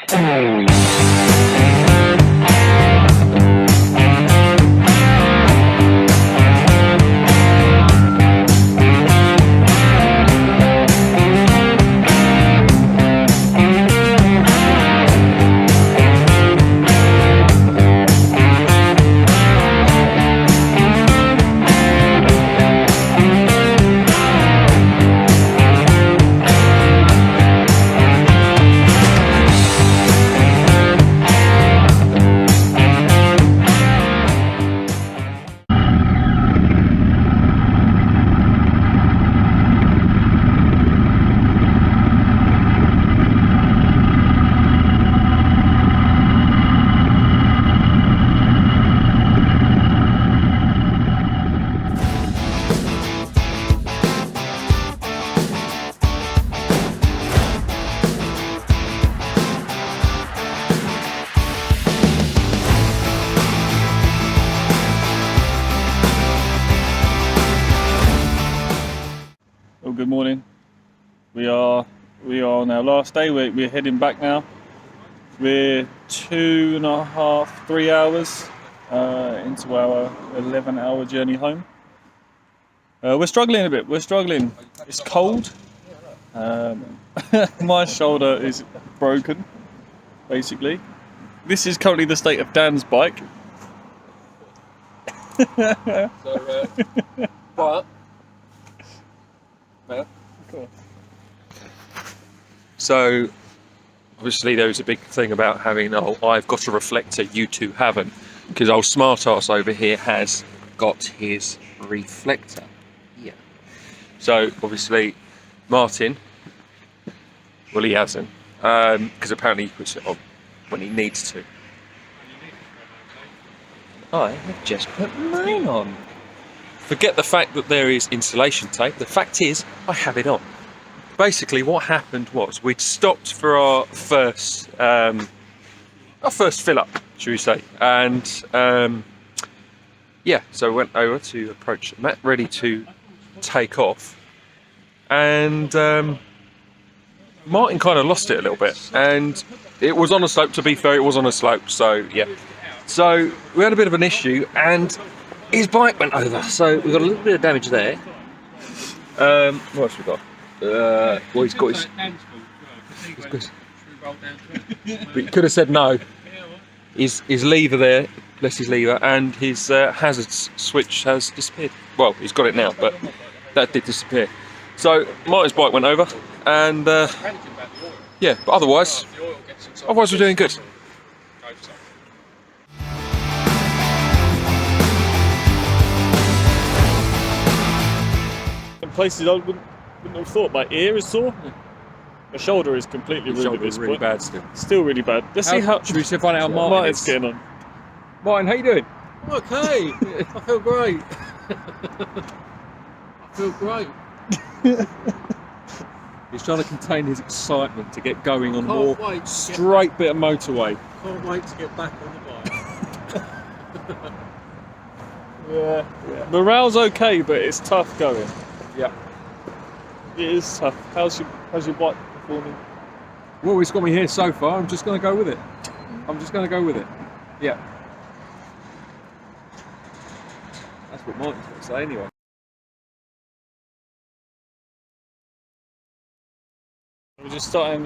Good morning. We are on our last day. We're heading back now. We're 2.5, 3 hours into our 11-hour journey home. We're struggling a bit. We're struggling. It's cold. My shoulder is broken, basically. This is currently the state of Dan's bike. So obviously there was a big thing about having, oh, I've got a reflector, you two haven't, because old smart ass over here has got his reflector. Yeah. So obviously Martin, well, he hasn't, because apparently he puts it on when he needs to. I have just put mine on. Forget the fact that there is insulation tape. The fact is, I have it on. Basically, what happened was we'd stopped for our first fill up, should we say? And yeah, so I went over to approach Matt, ready to take off, and Martin kind of lost it a little bit, and it was on a slope. To be fair, it was on a slope, so yeah. So we had a bit of an issue, and his bike went over, so we got a little bit of damage there. What else we got? Well, he's got his. But he could have said no. His lever there, left his lever, and his hazard switch has disappeared. Well, he's got it now, but that did disappear. So Martin's bike went over, and yeah, but otherwise we're doing good. Places I wouldn't have thought. My ear is sore. My shoulder is completely ruined at this point. Bad still. Still really bad. Let's see how. Should we find out how Martin's getting on? Martin, how you doing? I'm okay. I feel great. I feel great. He's trying to contain his excitement to get going on more straight bit of motorway. Can't wait to get back on the bike. Yeah. Morale's okay, but it's tough going. Yeah. It is tough. How's your bike performing? Well, it's got me here so far. I'm just going to go with it. Yeah. That's what Martin's got to say anyway. We're just starting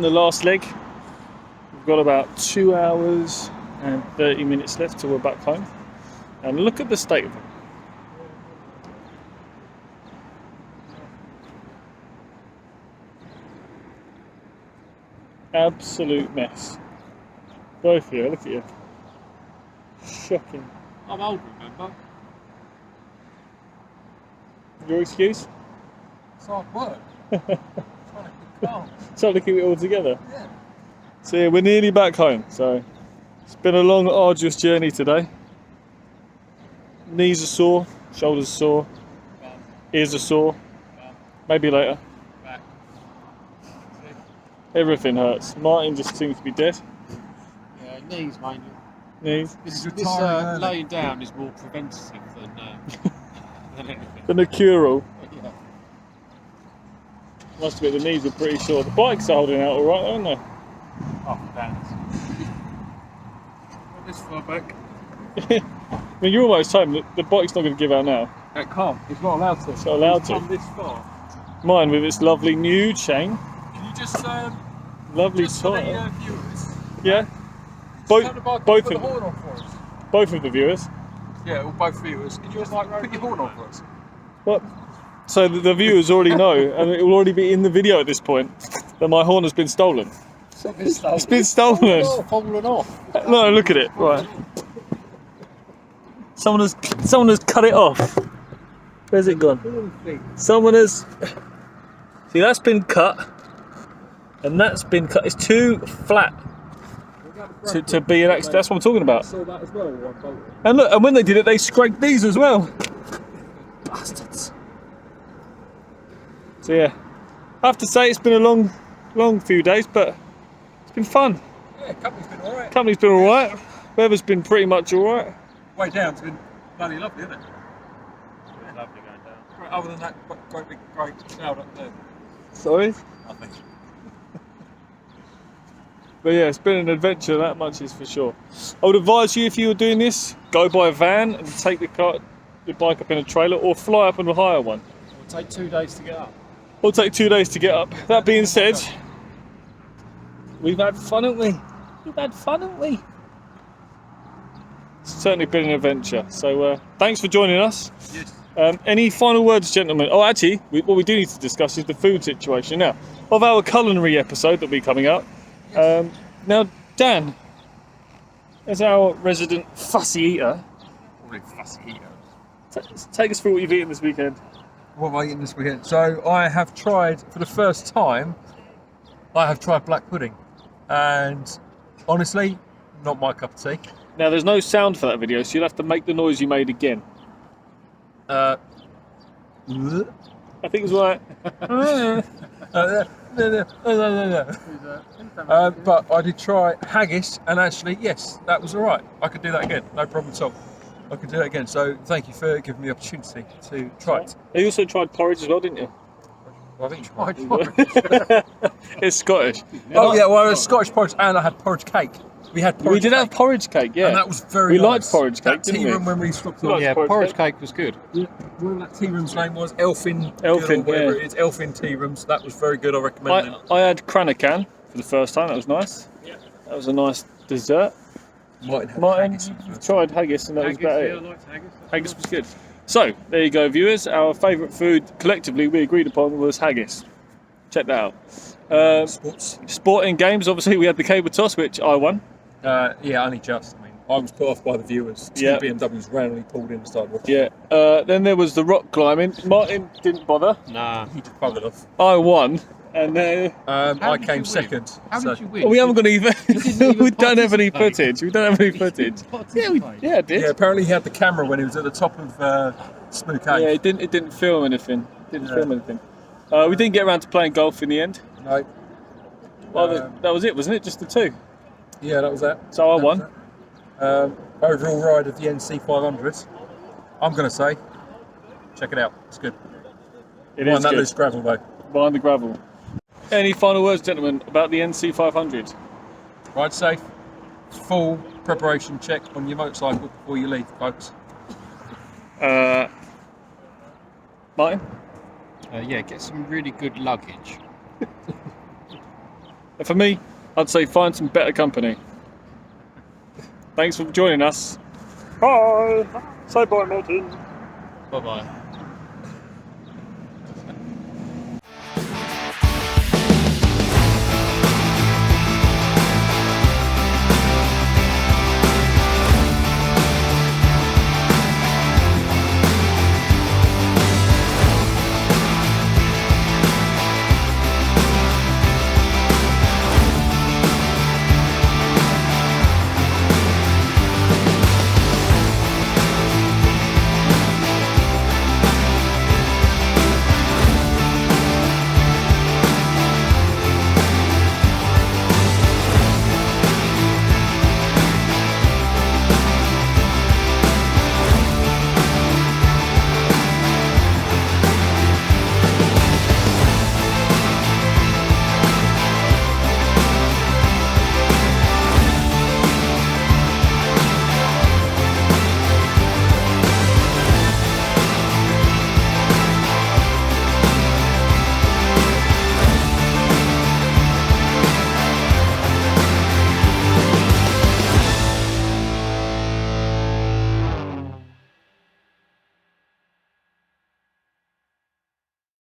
the last leg. We've got about 2 hours and 30 minutes left till we're back home. And look at the state of them. Absolute mess. Both of you, look at you. Shocking. I'm old, remember? Your excuse? It's hard work. Trying to keep it all together. Yeah. So yeah, we're nearly back home. So it's been a long, arduous journey today. Knees are sore, shoulders are sore, ears are sore. Maybe later. Back. Everything hurts. Martin just seems to be dead. Yeah, knees mainly. Knees. This laying down is more preventative than anything. Than a cure-all. Yeah. Must admit the knees are pretty sore. The bikes are holding out alright, aren't they? Oh, thanks. Not this far back. I mean, you're almost home. The bike's not going to give out now. It can't. It's not allowed to. It's not allowed It's to. come this far. Mine with its lovely new chain. Can you just Lovely just for the toy. viewers? Yeah. Turn the bike Both put the of horn on for us. both of the viewers. Yeah, or both viewers. Can you just like put your horn on for us? What? So the viewers already know, and it will already be in the video at this point, that my horn has been stolen. It's been stolen. Fallen off. No, look at it. Right. Someone has cut it off. Where's it gone? Someone has. See, that's been cut, and that's been cut. It's too flat to be an accident. That's what I'm talking about. Saw that as well. And look, and when they did it, they scraped these as well. Bastards. So yeah, I have to say it's been a long few days, but it's been fun. Yeah, company's been alright. Company's been alright. Weather's been pretty much alright. Way down's been bloody lovely, isn't it? It's lovely going down. Right, other than that great big cloud up there. Sorry? Nothing. But yeah, it's been an adventure, that much is for sure. I would advise you, if you were doing this, go buy a van and take the bike up in a trailer, or fly up and hire one. It'll take 2 days to get up. It'll take 2 days to get up. That being said, we've had fun, haven't we? We've had fun, haven't we? It's certainly been an adventure. So thanks for joining us. Yes. Any final words, gentlemen? Oh, actually, what we do need to discuss is the food situation. Now, of our culinary episode that'll be coming out. Now, Dan, as our resident fussy eater, Probably fussy eater. take us through what you've eaten this weekend. What have I eaten this weekend? So I have tried, for the first time, I have tried black pudding. And honestly, not my cup of tea. Now, there's no sound for that video, so you'll have to make the noise you made again. I think it's right. But I did try haggis, and actually, yes, that was all right. I could do that again, no problem at all. I could do that again. So thank you for giving me the opportunity to try it. You also tried porridge as well, didn't you? Well, I think you tried. It's Scottish. Oh yeah, well, it was Scottish porridge, and I had porridge cake. We had porridge We did cake, have porridge cake, yeah. and that was very We nice. liked porridge cake, That didn't tea we? room when we stopped We on. liked Yeah, porridge cake was good. Whatever that tea room's name was, Elfin, Elfin, whatever yeah. it is, Elfin tea rooms. That was very good. I recommend them. I had Cranacan for the first time, that was nice. That was a nice dessert. Martin, had Martin, haggis. you tried haggis and that was about Yeah, I it. liked haggis. Haggis was good. So, there you go, viewers. Our favourite food, collectively, we agreed upon was haggis. Check that out. Sports. Sporting games, obviously, we had the cable toss, which I won. Yeah, only just. I mean, I was put off by the viewers. Two Yeah. BMWs randomly pulled in and started watching. Yeah. Then there was the rock climbing. Martin didn't bother. Nah. He just buggered off. I won. And then I did you came win? second. How so- did you win? we haven't got either. didn't even We don't have any participate. footage. We don't have any footage. Yeah, it did. Yeah, apparently he had the camera when he was at the top of Spook Cave. Yeah, it didn't film anything. Film anything. We didn't get around to playing golf in the end. No. Well, that was it, wasn't it? Just the two. Yeah, that was that. So I That won. was that. Overall ride of the NC 500. I'm going to say, check it out. It's good. It Mind is that good. loose gravel though. Behind the gravel. Any final words, gentlemen, about the NC 500? Ride safe. Full preparation check on your motorcycle before you leave, folks. Martin? Yeah, get some really good luggage. For me, I'd say find some better company. Thanks for joining us. Bye. Say bye, Martin. Bye bye.